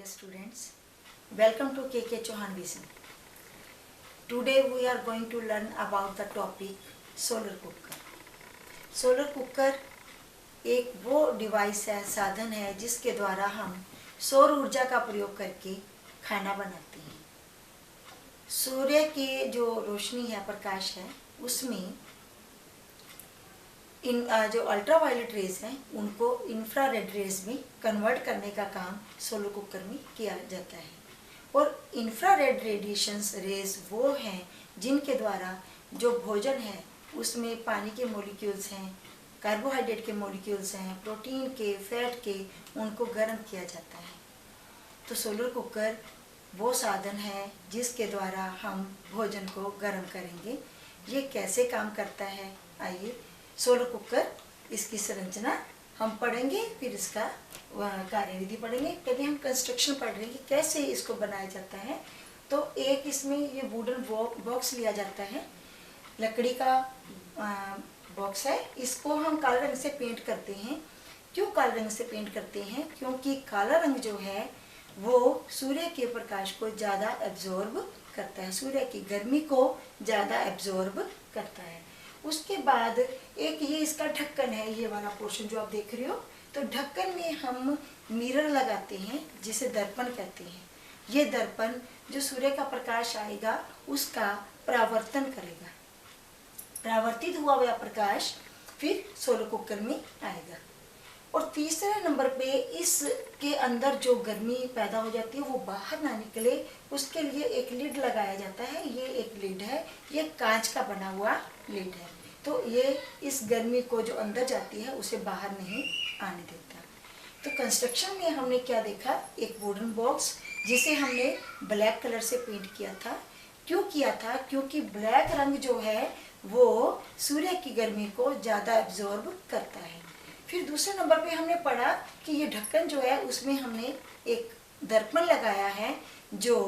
dear students. Welcome to KK Chauhan Vision. Today we are going to learn about the topic solar cooker. Solar cooker एक वो device है, साधन है जिसके द्वारा हम सौर ऊर्जा का प्रयोग करके खाना बनाते हैं। सूर्य की जो रोशनी है, प्रकाश है, उसमें इन जो अल्ट्रावायलेट रेज हैं उनको इंफ्रारेड रेज में कन्वर्ट करने का काम सोलर कुकर में किया जाता है। और इंफ्रारेड रेडिएशंस रेज वो हैं जिनके द्वारा जो भोजन है उसमें पानी के मॉलिक्यूल्स हैं, कार्बोहाइड्रेट के मॉलिक्यूल्स हैं, प्रोटीन के, फैट के, उनको गर्म किया जाता है। तो सोलर कुकर वो साधन है जिसके द्वारा हम भोजन को गर्म करेंगे। ये कैसे काम करता है, आइए सोलर कुकर इसकी संरचना हम पढ़ेंगे, फिर इसका कार्यविधि पढ़ेंगे। पहले हम कंस्ट्रक्शन पढ़ रहे हैं कि कैसे इसको बनाया जाता है। तो एक इसमें ये वुडन बॉक्स लिया जाता है, लकड़ी का बॉक्स है। इसको हम काला रंग से पेंट करते हैं। क्यों काला रंग से पेंट करते हैं? क्योंकि काला रंग जो है वो सूर्य के प्रकाश को ज़्यादा एब्जॉर्ब करता है, सूर्य की गर्मी को ज़्यादा एब्जॉर्ब करता है। उसके बाद एक ये इसका ढक्कन है, ये वाला पोर्शन जो आप देख रहे हो। तो ढक्कन में हम मिरर लगाते हैं जिसे दर्पण कहते हैं। ये दर्पण जो सूर्य का प्रकाश आएगा उसका परावर्तन करेगा। परावर्तित हुआ हुआ प्रकाश फिर सोलर कुकर में आएगा। और तीसरे नंबर पे इसके अंदर जो गर्मी पैदा हो जाती है वो बाहर ना निकले, उसके लिए एक लिड लगाया जाता है। ये एक लिड है, ये कांच का बना हुआ लिड है। तो ये इस गर्मी को जो अंदर जाती है उसे बाहर नहीं आने देता। तो कंस्ट्रक्शन में हमने क्या देखा, एक वुडन बॉक्स जिसे हमने ब्लैक कलर से पेंट किया था। क्यों किया था? क्योंकि ब्लैक रंग जो है वो सूर्य की गर्मी को ज़्यादा एब्जॉर्ब करता है। फिर दूसरे नंबर पे हमने पढ़ा कि ये ढक्कन जो है उसमें हमने एक दर्पण लगाया है जो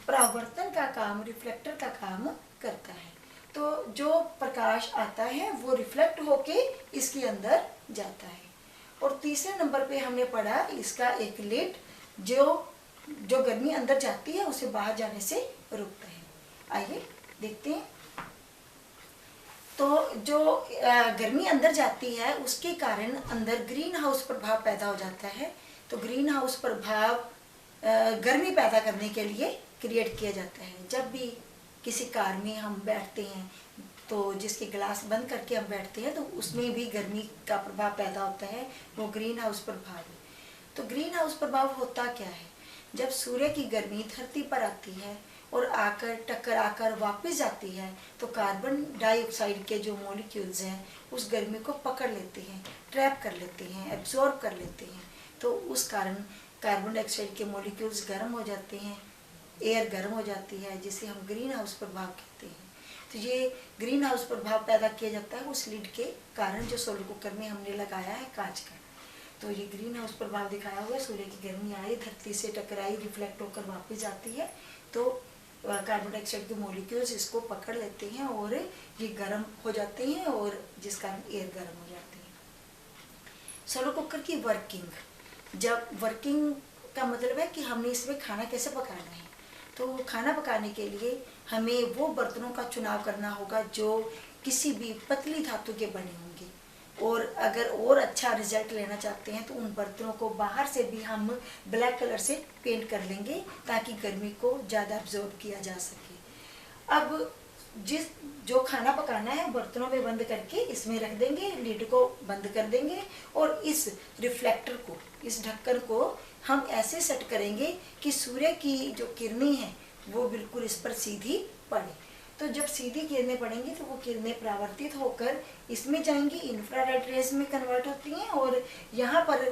परावर्तन का काम, रिफ्लेक्टर का काम करता है। तो जो प्रकाश आता है वो रिफ्लेक्ट होके इसके अंदर जाता है। और तीसरे नंबर पे हमने पढ़ा इसका एक लिड जो गर्मी अंदर जाती है उसे बाहर जाने से रोकता है। आइए देखते हैं। तो जो गर्मी अंदर जाती है उसके कारण अंदर ग्रीन हाउस प्रभाव पैदा हो जाता है। तो ग्रीन हाउस प्रभाव गर्मी पैदा करने के लिए क्रिएट किया जाता है। जब भी किसी कार में हम बैठते हैं तो जिसके ग्लास बंद करके हम बैठते हैं तो उसमें भी गर्मी का प्रभाव पैदा होता है, वो ग्रीन हाउस प्रभाव है। तो ग्रीन हाउस प्रभाव होता क्या है? जब सूर्य की गर्मी धरती पर आती है और आकर टकराकर वापस जाती है तो कार्बन डाइऑक्साइड के जो मॉलिक्यूल्स हैं उस गर्मी को पकड़ लेते हैं, ट्रैप कर लेते हैं, एब्जॉर्ब कर लेते हैं। तो उस कारण कार्बन डाइऑक्साइड के मॉलिक्यूल्स गर्म हो जाते हैं, एयर गर्म हो जाती है, जिसे हम ग्रीन हाउस प्रभाव कहते हैं। तो ये ग्रीन हाउस प्रभाव पैदा किया जाता है उस लिड के कारण जो सोलर कुकर में हमने लगाया है कांच का। तो ये ग्रीन हाउस प्रभाव दिखाया हुआ है, सूर्य की गर्मी आई, धरती से टकराई, रिफ्लेक्ट होकर वापस जाती है तो कार्बन डाइऑक्साइड के मॉलिक्यूल्स इसको पकड़ लेते हैं और ये गर्म हो जाते हैं और जिस कारण एयर गर्म हो जाती है। सोलर कुकर की वर्किंग, जब वर्किंग का मतलब है कि हमने इसमें खाना कैसे पकाना है। तो खाना पकाने के लिए हमें वो बर्तनों का चुनाव करना होगा जो किसी भी पतली धातु के बने होंगे। और अगर और अच्छा रिजल्ट लेना चाहते हैं तो उन बर्तनों को बाहर से भी हम ब्लैक कलर से पेंट कर लेंगे ताकि गर्मी को ज़्यादा एब्जॉर्ब किया जा सके। अब जो खाना पकाना है बर्तनों में बंद करके इसमें रख देंगे, लिड को बंद कर देंगे और इस रिफ्लेक्टर को, इस ढक्कन को हम ऐसे सेट करेंगे कि सूर्य की जो किरणें हैं वो बिल्कुल इस पर सीधी पड़े। तो जब सीधी किरणें पड़ेंगी तो वो किरणें परावर्तित होकर इसमें जाएंगी, इंफ्रारेड रेज में कन्वर्ट होती हैं और यहाँ पर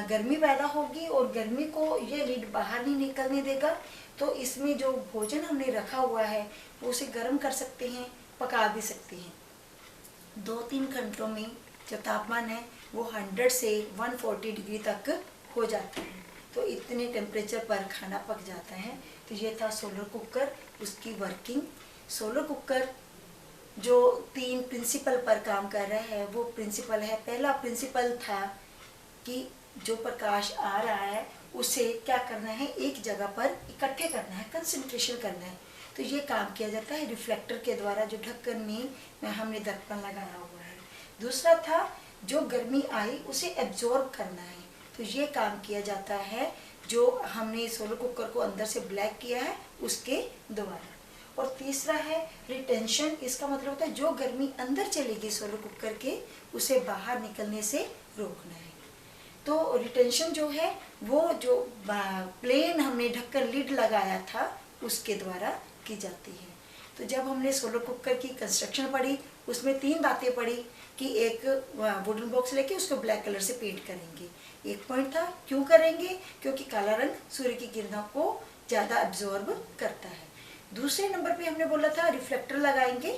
गर्मी पैदा होगी और गर्मी को ये लिड बाहर नहीं निकलने देगा। तो इसमें जो भोजन हमने रखा हुआ है वो उसे गर्म कर सकते हैं, पका भी सकते हैं। 2-3 घंटों में जो तापमान है वो 100 से 140 डिग्री तक हो जाता है। तो इतने टेम्परेचर पर खाना पक जाता है। तो ये था सोलर कुकर, उसकी वर्किंग। सोलर कुकर जो 3 प्रिंसिपल पर काम कर रहा है वो प्रिंसिपल है। पहला प्रिंसिपल था कि जो प्रकाश आ रहा है उसे क्या करना है, एक जगह पर इकट्ठे करना है, कंसंट्रेशन करना है। तो ये काम किया जाता है रिफ्लेक्टर के द्वारा, जो ढक्कन में हमने दर्पण लगाया हुआ है। दूसरा था जो गर्मी आई उसे एब्जॉर्ब करना है, तो ये काम किया जाता है जो हमने सोलर कुकर को अंदर से ब्लैक किया है उसके द्वारा। और तीसरा है रिटेंशन, इसका मतलब होता है जो गर्मी अंदर चलेगी सोलर कुकर के उसे बाहर निकलने से रोकना है। तो रिटेंशन जो है वो जो प्लेन हमने ढक्कन लिड लगाया था उसके द्वारा की जाती है। तो जब हमने सोलर कुकर की कंस्ट्रक्शन पढ़ी उसमें 3 बातें पढ़ी कि एक वुडन बॉक्स लेके उसको ब्लैक कलर से पेंट करेंगे। एक पॉइंट था क्यों करेंगे, क्योंकि काला रंग सूर्य की किरणों को ज़्यादा एब्जॉर्ब करता है। दूसरे नंबर पे हमने बोला था रिफ्लेक्टर लगाएंगे,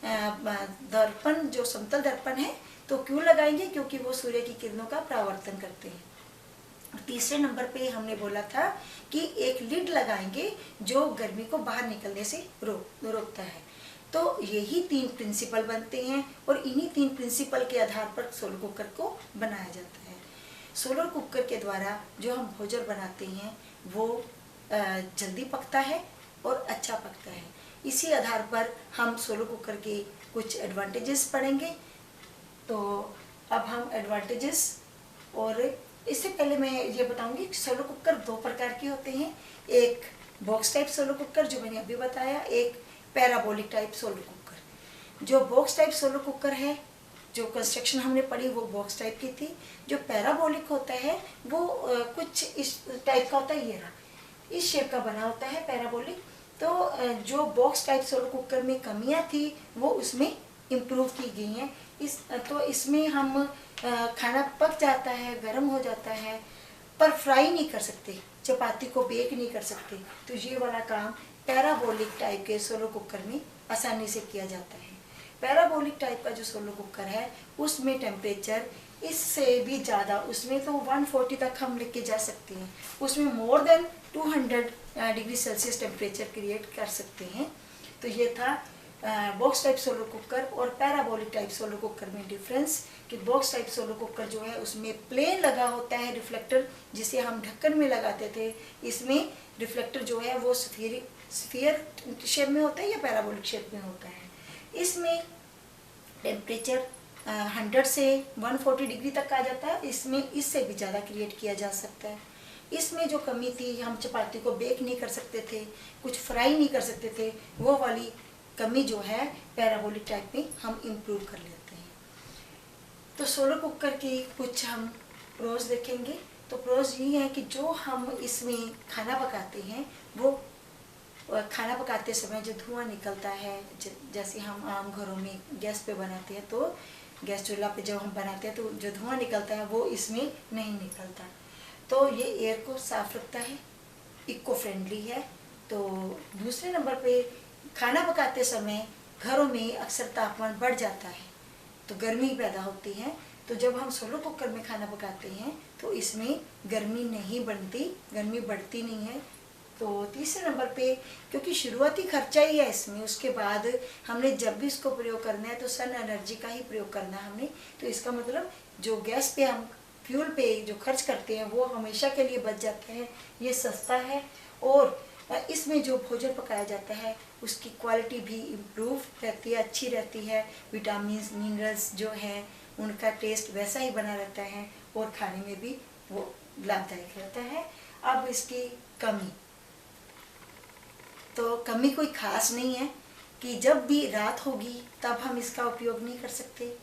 दर्पण जो समतल दर्पण है तो क्यों लगाएंगे, क्योंकि वो सूर्य की किरणों का परावर्तन करते हैं। तीसरे नंबर पे हमने बोला था कि एक लिड लगाएंगे जो गर्मी को बाहर निकलने से रोकता है। तो यही 3 प्रिंसिपल बनते हैं और इन्हीं 3 प्रिंसिपल के आधार पर सोलर कुकर को बनाया जाता है। सोलर कुकर के द्वारा जो हम भोजन बनाते हैं वो जल्दी पकता है और अच्छा पकता है। इसी आधार पर हम सोलर कुकर के कुछ एडवांटेजेस पढ़ेंगे। तो अब हम एडवांटेजेस, और इससे पहले मैं ये बताऊंगी कि सोलर कुकर 2 प्रकार के होते हैं। एक बॉक्स टाइप सोलर कुकर जो मैंने अभी बताया, एक पैराबोलिक टाइप सोलर कुकर। जो बॉक्स टाइप सोलर कुकर है, जो कंस्ट्रक्शन हमने पढ़ी वो बॉक्स टाइप की थी। जो पैराबोलिक होता है वो कुछ इस टाइप का होता है, ये रहा, इस शेप का बना होता है पैराबोलिक। तो जो बॉक्स टाइप सोलर कुकर में कमियां थी वो उसमें इम्प्रूव की गई हैं। तो इसमें हम खाना पक जाता है, गर्म हो जाता है, पर फ्राई नहीं कर सकते, चपाती को बेक नहीं कर सकते। तो ये वाला काम पैराबोलिक टाइप के सोलर कुकर में आसानी से किया जाता है। पैराबोलिक टाइप का जो सोलर कुकर है उसमें टेम्परेचर इससे भी ज़्यादा, उसमें तो 140 तक हम लेके जा सकते हैं, उसमें more than 200 degree Celsius temperature create कर सकते हैं। तो ये था बॉक्स टाइप सोलर कुकर और पैराबोलिक टाइप सोलर कुकर में डिफरेंस, कि बॉक्स टाइप सोलर कुकर जो है उसमें प्लेन लगा होता है रिफ्लेक्टर, जिसे हम ढक्कन में लगाते थे। इसमें रिफ्लेक्टर जो है वो स्फीयर शेप में होता है या पैराबोलिक शेप में होता है। इसमें टेम्परेचर 100 से 140 डिग्री तक आ जाता है, इसमें इससे भी ज़्यादा क्रिएट किया जा सकता है। इसमें जो कमी थी, हम चपाती को बेक नहीं कर सकते थे, कुछ फ्राई नहीं कर सकते थे, वो वाली कमी जो है पैराबोलिक टाइप में हम इम्प्रूव कर लेते हैं। तो सोलर कुकर की कुछ हम प्रोज देखेंगे। तो प्रोज ये है कि जो हम इसमें खाना पकाते हैं वो खाना पकाते समय जो धुआं निकलता है, जैसे हम आम घरों में गैस पे बनाते हैं तो गैस चूल्हा पे जब हम बनाते हैं तो जो धुआं निकलता है वो इसमें नहीं निकलता। तो ये एयर को साफ रखता है, इको फ्रेंडली है। तो दूसरे नंबर पे खाना पकाते समय घरों में अक्सर तापमान बढ़ जाता है तो गर्मी पैदा होती है। तो जब हम सोलर कुकर में खाना पकाते हैं तो इसमें गर्मी नहीं बनती, गर्मी बढ़ती नहीं है। तो तीसरे नंबर पे क्योंकि शुरुआती खर्चा ही है इसमें, उसके बाद हमने जब भी इसको प्रयोग करना है तो सन एनर्जी का ही प्रयोग करना है हमने। तो इसका मतलब जो गैस पे हम फ्यूल पे जो खर्च करते हैं वो हमेशा के लिए बच जाता है, ये सस्ता है। और इसमें जो भोजन पकाया जाता है उसकी क्वालिटी भी इम्प्रूव रहती है, अच्छी रहती है। विटामिन मिनरल्स जो हैं उनका टेस्ट वैसा ही बना रहता है और खाने में भी वो लाभदायक रहता है। अब इसकी कमी, तो कमी कोई खास नहीं है कि जब भी रात होगी तब हम इसका उपयोग नहीं कर सकते,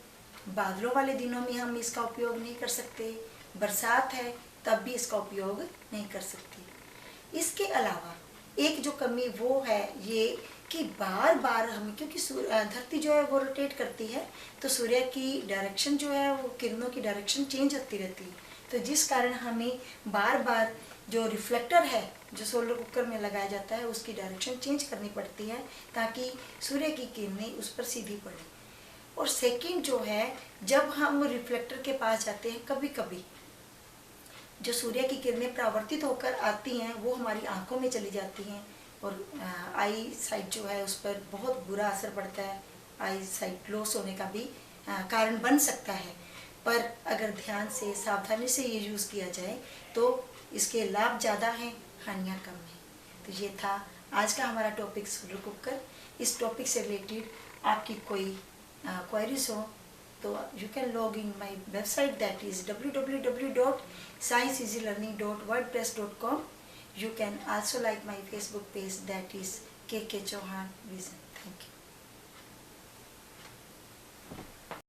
बादलों वाले दिनों में हम इसका उपयोग नहीं कर सकते, बरसात है तब भी इसका उपयोग नहीं कर सकते। इसके अलावा एक जो कमी वो है ये कि बार बार हम, क्योंकि धरती जो है वो रोटेट करती है तो सूर्य की डायरेक्शन जो है वो किरणों की डायरेक्शन चेंज होती रहती है। तो जिस कारण हमें बार बार जो रिफ्लेक्टर है जो सोलर कुकर में लगाया जाता है उसकी डायरेक्शन चेंज करनी पड़ती है ताकि सूर्य की किरणें उस पर सीधी पड़े। और सेकंड जो है, जब हम रिफ्लेक्टर के पास जाते हैं कभी कभी जो सूर्य की किरणें परावर्तित होकर आती हैं वो हमारी आंखों में चली जाती हैं और आई साइट जो है उस पर बहुत बुरा असर पड़ता है, आई साइट लॉस होने का भी कारण बन सकता है। पर अगर ध्यान से सावधानी से ये यूज़ किया जाए तो इसके लाभ ज़्यादा हैं, हानियाँ कम हैं। तो ये था आज का हमारा टॉपिक सोलर कुकर। इस टॉपिक से रिलेटेड आपकी कोई क्वेरीज हो तो you can log in my website, that is www.scienceeasylearning.wordpress.com. You can also like my Facebook page, that is KK Chauhan Vision. Thank you.